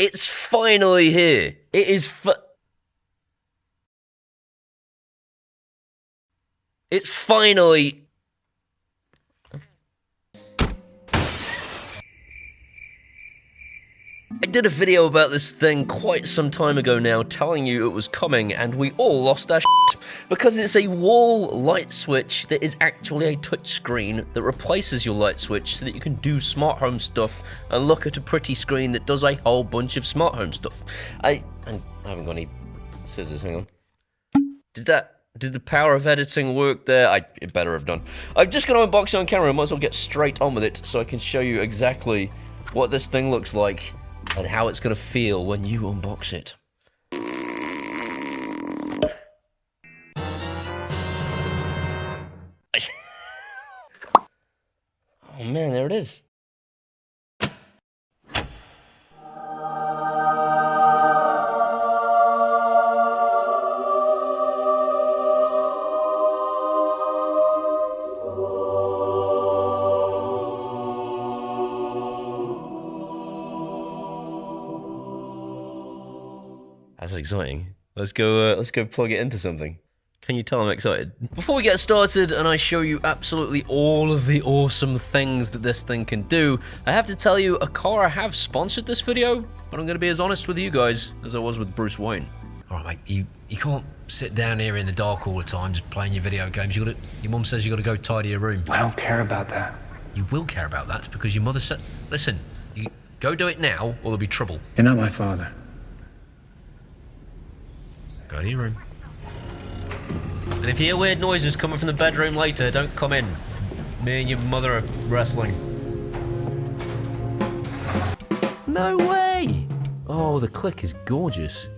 It's finally here. It is It's finally... I did a video about this thing quite some time ago now, telling you it was coming, and we all lost our shit, because it's a wall light switch that is actually a touchscreen that replaces your light switch so that you can do smart home stuff and look at a pretty screen that does a whole bunch of smart home stuff. I haven't got any scissors, hang on. Did the power of editing work there? It better have done. I'm just going to unbox it on camera, I might as well get straight on with it so I can show you exactly what this thing looks like and how it's going to feel when you unbox it. Oh man, there it is. That's exciting. Let's go plug it into something. Can you tell I'm excited? Before we get started and I show you absolutely all of the awesome things that this thing can do, I have to tell you, Aqara have sponsored this video, but I'm going to be as honest with you guys as I was with Bruce Wayne. Alright mate, you can't sit down here in the dark all the time just playing your video games. Your mum says you got to go tidy your room. I don't care about that. You will care about that because your mother said... Listen, you go do it now or there'll be trouble. You're not my father. Go to your room. And if you hear weird noises coming from the bedroom later, don't come in. Me and your mother are wrestling. No way! Oh, the click is gorgeous.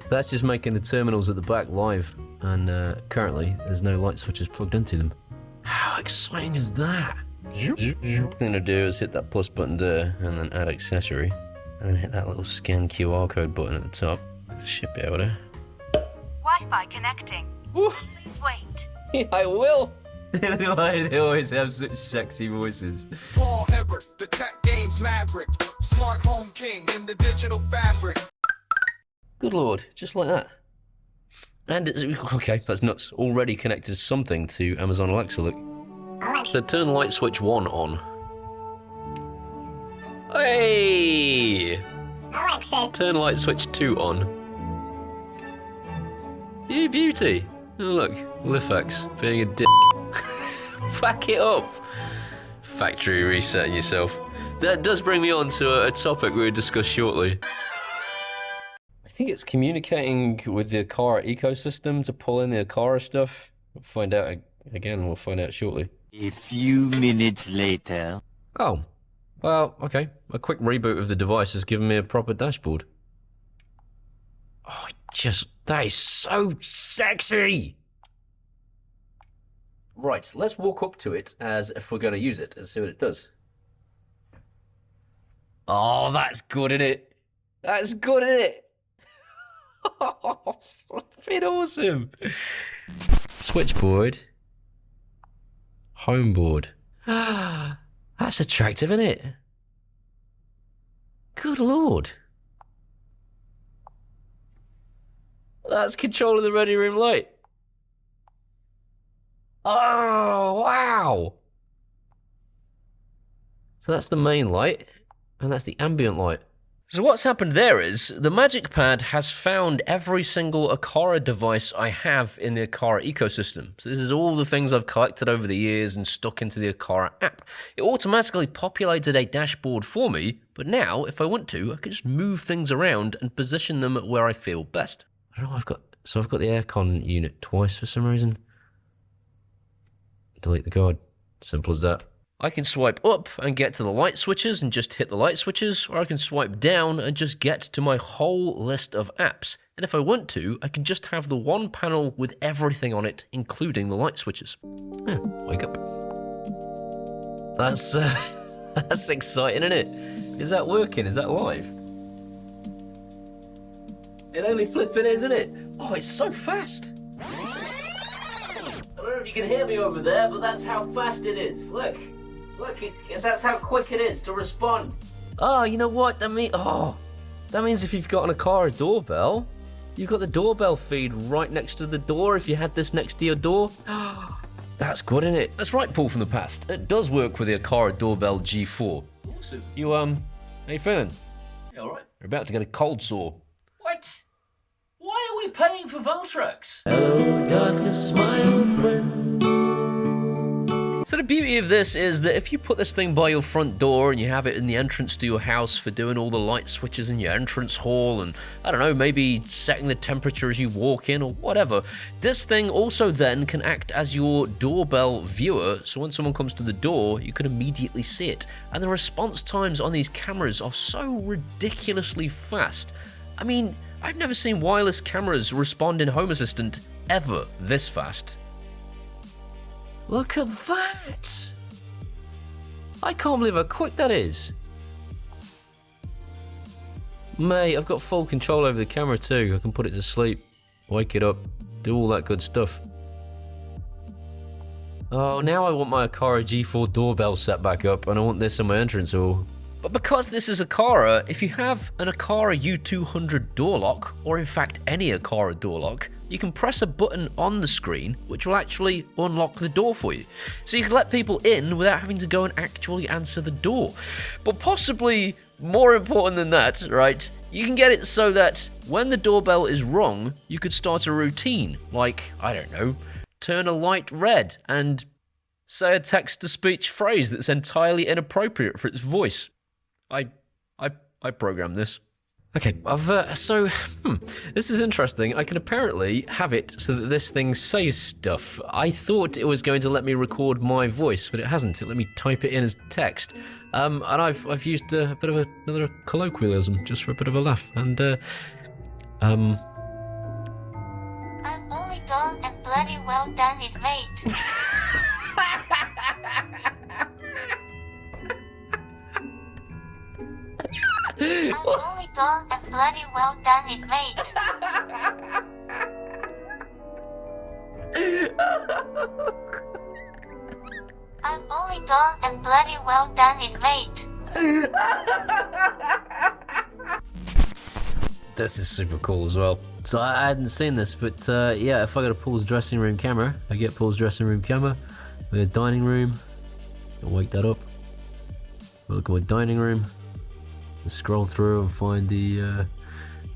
That's just making the terminals at the back live, and currently there's no light switches plugged into them. How exciting is that? The thing to do is hit that plus button there, and then add accessory, and then hit that little scan QR code button at the top. It should be able to. Wi-Fi connecting. Please wait. Yeah, I will. They always have such sexy voices. Paul Hibbert, the tech game's maverick, smart home king in the digital fabric. Good lord, just like that. And it's okay, that's nuts. Already connected something to Amazon Alexa. Look. So turn light switch 1 on. Hey! Alexa. Turn light switch 2 on. You beauty. Oh look, Lifax being a dick. Back it up. Factory resetting yourself. That does bring me on to a topic we'll discuss shortly. I think it's communicating with the Aqara ecosystem to pull in the Aqara stuff. We'll find out again, we'll find out shortly. A few minutes later. Oh, well, okay. A quick reboot of the device has given me a proper dashboard. Oh, that is so sexy! Right, let's walk up to it as if we're going to use it and see what it does. Oh, that's good, isn't it? That's good, isn't it? Oh, something awesome. Switchboard. Homeboard. That's attractive, isn't it? Good lord. That's control of the ready room light. Oh, wow. So that's the main light, and that's the ambient light. So what's happened there is, the Magic Pad has found every single Aqara device I have in the Aqara ecosystem. So this is all the things I've collected over the years and stuck into the Aqara app. It automatically populated a dashboard for me, but now, if I want to, I can just move things around and position them where I feel best. I don't know, I've got the aircon unit twice for some reason. Delete the guard. Simple as that. I can swipe up and get to the light switches and just hit the light switches, or I can swipe down and just get to my whole list of apps. And if I want to, I can just have the one panel with everything on it, including the light switches. Yeah, wake up. That's that's exciting, isn't it? Is that working? Is that live? It only flipping is, isn't it? Oh, it's so fast. I don't know if you can hear me over there, but that's how fast it is. Look, that's how quick it is to respond. Oh, you know what? That means if you've got an Aqara doorbell, you've got the doorbell feed right next to the door if you had this next to your door. That's good, isn't it? That's right, Paul from the past. It does work with the Aqara Doorbell G4. Awesome. How you feeling? Yeah, alright. You're about to get a cold sore. What? Why are we paying for Valtrex? Hello, darkness, my old friend. So the beauty of this is that if you put this thing by your front door and you have it in the entrance to your house for doing all the light switches in your entrance hall and, I don't know, maybe setting the temperature as you walk in or whatever, this thing also then can act as your doorbell viewer, so when someone comes to the door, you can immediately see it. And the response times on these cameras are so ridiculously fast. I mean, I've never seen wireless cameras respond in Home Assistant ever this fast. Look at that! I can't believe how quick that is. Mate, I've got full control over the camera too. I can put it to sleep, wake it up, do all that good stuff. Oh, now I want my Aqara G4 doorbell set back up and I want this on my entrance hall. But because this is Aqara, if you have an Aqara U200 door lock, or in fact any Aqara door lock, you can press a button on the screen which will actually unlock the door for you. So you can let people in without having to go and actually answer the door. But possibly more important than that, right, you can get it so that when the doorbell is rung, you could start a routine, like, I don't know, turn a light red and say a text-to-speech phrase that's entirely inappropriate for its voice. I programmed this. Okay, this is interesting. I can apparently have it so that this thing says stuff. I thought it was going to let me record my voice, but it hasn't. It let me type it in as text. And I've used a bit of another colloquialism just for a bit of a laugh. And I'm only gone and bloody well done it, mate. I'm only gone and bloody well done it, mate. I'm only gone and bloody well done it, mate. this is super cool as well. So I hadn't seen this, but yeah, if I go to Paul's dressing room camera, I get Paul's dressing room camera, we have dining room, I'll wake that up, look at my dining room, scroll through and find the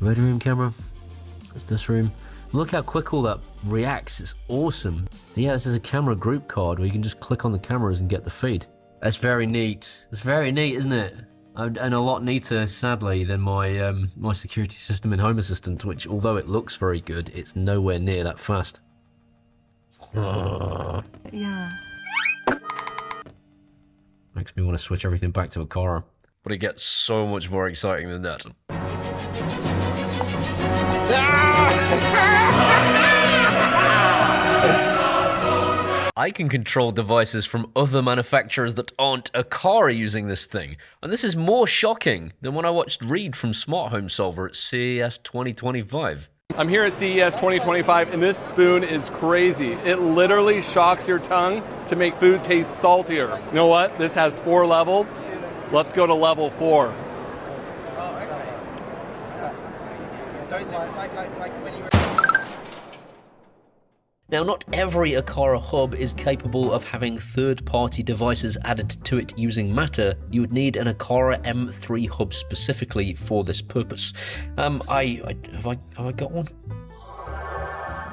ready room camera. That's this room. Look how quick all that reacts. It's awesome. So yeah, this is a camera group card where you can just click on the cameras and get the feed. That's very neat. It's very neat, isn't it? And a lot neater, sadly, than my my security system in Home Assistant, which, although it looks very good, it's nowhere near that fast. Yeah. Makes me want to switch everything back to Aqara. But it gets so much more exciting than that. I can control devices from other manufacturers that aren't Aqara using this thing. And this is more shocking than when I watched Reed from Smart Home Solver at CES 2025. I'm here at CES 2025 and this spoon is crazy. It literally shocks your tongue to make food taste saltier. You know what? This has 4 levels. Let's go to level 4. Oh, okay. So is it like when you were... Now, not every Aqara hub is capable of having third-party devices added to it using Matter. You would need an Aqara M3 hub specifically for this purpose. Have I got one?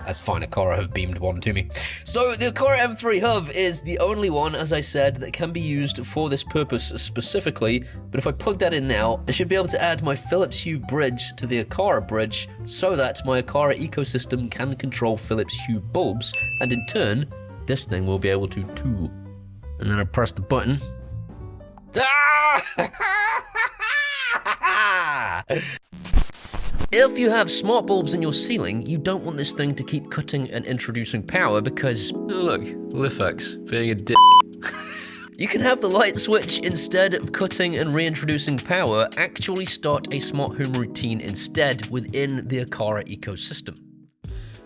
That's fine, Aqara have beamed one to me. So the Aqara M3 hub is the only one, as I said, that can be used for this purpose specifically, but if I plug that in now, I should be able to add my Philips Hue bridge to the Aqara bridge so that my Aqara ecosystem can control Philips Hue bulbs, and in turn, this thing will be able to too. And then I press the button. If you have smart bulbs in your ceiling, you don't want this thing to keep cutting and introducing power because, oh look, Lifex, being a dick. You can have the light switch, instead of cutting and reintroducing power, actually start a smart home routine instead within the Aqara ecosystem.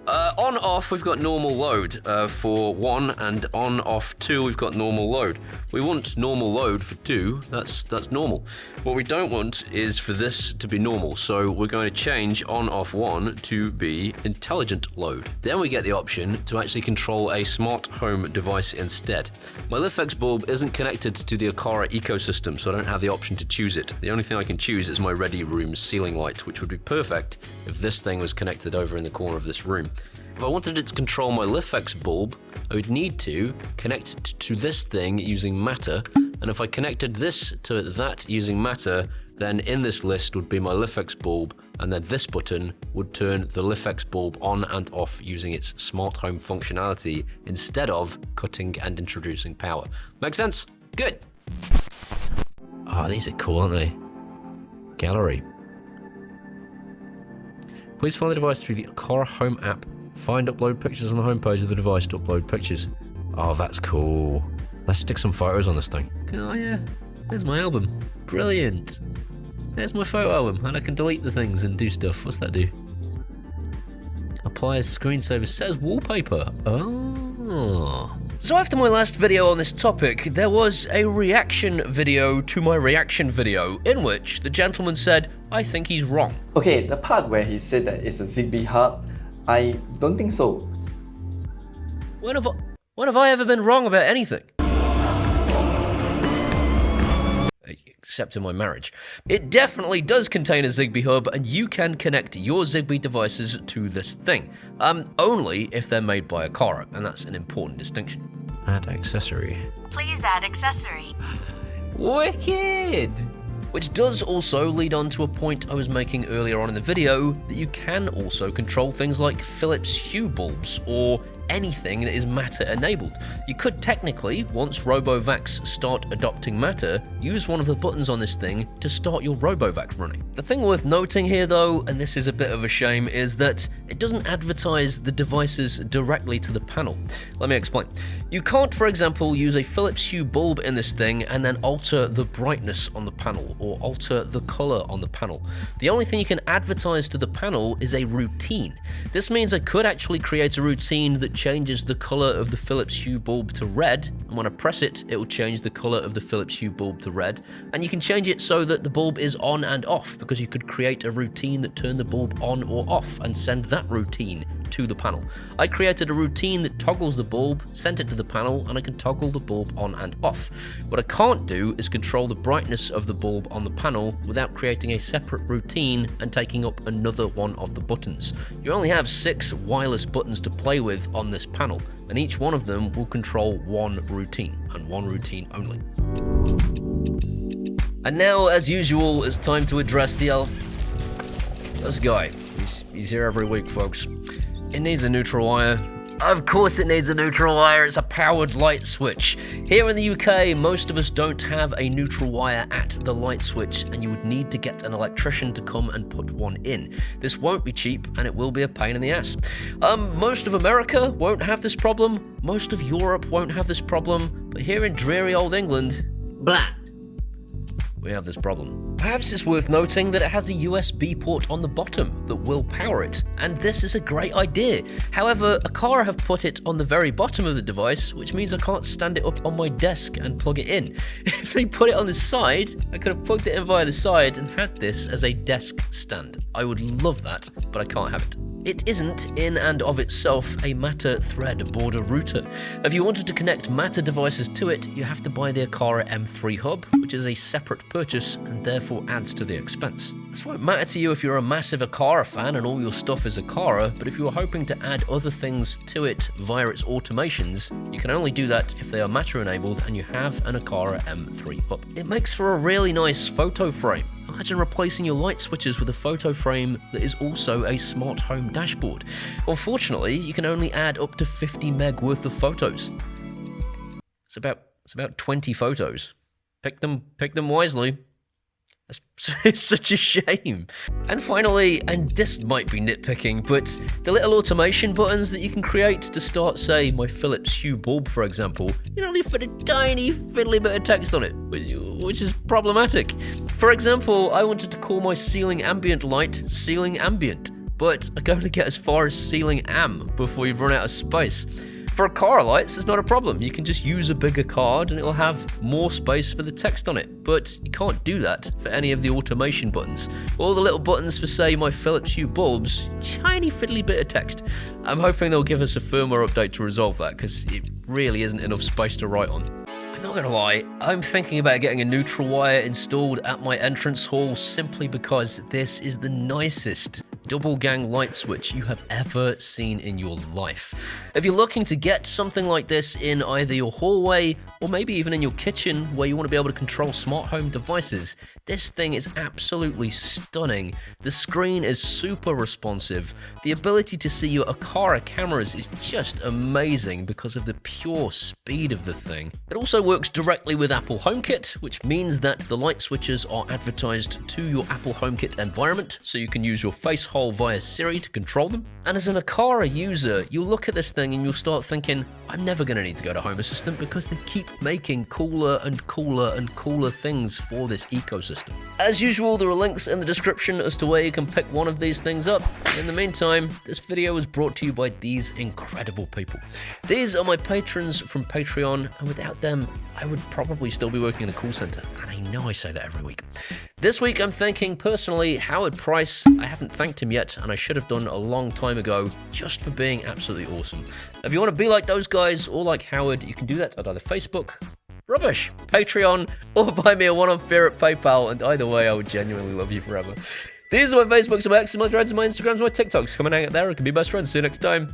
On off, we've got normal load for 1, and on off 2, we've got normal load. We want normal load for 2, that's normal. What we don't want is for this to be normal, so we're going to change on off 1 to be intelligent load. Then we get the option to actually control a smart home device instead. My LiftX bulb isn't connected to the Aqara ecosystem, so I don't have the option to choose it. The only thing I can choose is my ready room ceiling light, which would be perfect if this thing was connected over in the corner of this room. If I wanted it to control my LiftX bulb, I would need to connect it to this thing using Matter, and if I connected this to that using Matter, then in this list would be my LiftX bulb, and then this button would turn the LiftX bulb on and off using its smart home functionality instead of cutting and introducing power. Make sense? Good. Ah, these are cool, aren't they? Gallery. Please find the device through the Aqara Home app. Find upload pictures on the homepage of the device to upload pictures. Oh, that's cool. Let's stick some photos on this thing. Oh yeah, there's my album. Brilliant. There's my photo album, and I can delete the things and do stuff. What's that do? Apply as screensaver, says wallpaper. Oh. So after my last video on this topic, there was a reaction video to my reaction video in which the gentleman said, I think he's wrong. Okay, the part where he said that it's a Zigbee hub, I don't think so. When have I ever been wrong about anything? Except in my marriage. It definitely does contain a Zigbee hub, and you can connect your Zigbee devices to this thing. Only if they're made by Aqara, and that's an important distinction. Add accessory. Please add accessory. Wicked! Which does also lead on to a point I was making earlier on in the video, that you can also control things like Philips Hue bulbs, or anything that is Matter enabled. You could technically, once RoboVacs start adopting Matter, use one of the buttons on this thing to start your RoboVac running. The thing worth noting here though, and this is a bit of a shame, is that it doesn't advertise the devices directly to the panel. Let me explain. You can't, for example, use a Philips Hue bulb in this thing and then alter the brightness on the panel or alter the color on the panel. The only thing you can advertise to the panel is a routine. This means I could actually create a routine that changes the color of the Philips Hue bulb to red, and when I press it, it will change the color of the Philips Hue bulb to red, and you can change it so that the bulb is on and off, because you could create a routine that turned the bulb on or off and send that routine to the panel. I created a routine that toggles the bulb, sent it to the panel, and I can toggle the bulb on and off. What I can't do is control the brightness of the bulb on the panel without creating a separate routine and taking up another one of the buttons. You only have 6 wireless buttons to play with on this panel, and each one of them will control one routine, and one routine only. And now, as usual, it's time to address the this guy. He's here every week, folks. It needs a neutral wire. Of course it needs a neutral wire, it's a powered light switch. Here in the UK, most of us don't have a neutral wire at the light switch, and you would need to get an electrician to come and put one in. This won't be cheap, and it will be a pain in the ass. Most of America won't have this problem, most of Europe won't have this problem, but here in dreary old England, blah, we have this problem. Perhaps it's worth noting that it has a USB port on the bottom that will power it, and this is a great idea. However, Aqara have put it on the very bottom of the device, which means I can't stand it up on my desk and plug it in. If they put it on the side, I could have plugged it in via the side and had this as a desk stand. I would love that, but I can't have it. It isn't, in and of itself, a Matter thread border router. If you wanted to connect Matter devices to it, you have to buy the Aqara M3 hub, which is a separate purchase and therefore adds to the expense. This won't matter to you if you're a massive Aqara fan and all your stuff is Aqara, but if you're hoping to add other things to it via its automations, you can only do that if they are Matter enabled and you have an Aqara M3 hub. It makes for a really nice photo frame. Imagine replacing your light switches with a photo frame that is also a smart home dashboard. Unfortunately, you can only add up to 50 meg worth of photos. It's about 20 photos. Pick them wisely. It's such a shame. And finally, and this might be nitpicking, but the little automation buttons that you can create to start, say, my Philips Hue bulb, for example, you only fit a tiny fiddly bit of text on it, which is problematic. For example, I wanted to call my ceiling ambient light ceiling ambient. but are going to get as far as sealing AM before you've run out of space. For Aqara lights, it's not a problem. You can just use a bigger card and it'll have more space for the text on it. But you can't do that for any of the automation buttons. All the little buttons for, say, my Philips Hue bulbs, tiny fiddly bit of text. I'm hoping they'll give us a firmware update to resolve that, because it really isn't enough space to write on. I'm not gonna lie, I'm thinking about getting a neutral wire installed at my entrance hall simply because this is the nicest double gang light switch you have ever seen in your life. If you're looking to get something like this in either your hallway or maybe even in your kitchen where you want to be able to control smart home devices, this thing is absolutely stunning. The screen is super responsive. The ability to see your Aqara cameras is just amazing because of the pure speed of the thing. It also works directly with Apple HomeKit, which means that the light switches are advertised to your Apple HomeKit environment, so you can use your face hole via Siri to control them. And as an Aqara user, you'll look at this thing and you'll start thinking, I'm never going to need to go to Home Assistant because they keep making cooler and cooler and cooler things for this ecosystem. As usual, there are links in the description as to where you can pick one of these things up. In the meantime, this video was brought to you by these incredible people. These are my patrons from Patreon, and without them, I would probably still be working in a call center, and I know I say that every week. This week I'm thanking personally Howard Price. I haven't thanked him yet, and I should have done a long time ago, just for being absolutely awesome. If you want to be like those guys or like Howard, you can do that at either Facebook, Rubbish, Patreon, or buy me a one-off beer at PayPal, and either way I would genuinely love you forever. These are my Facebooks, my X's, my Threads, my Instagrams, my TikToks. Come and hang out there, and can be best friends. See you next time.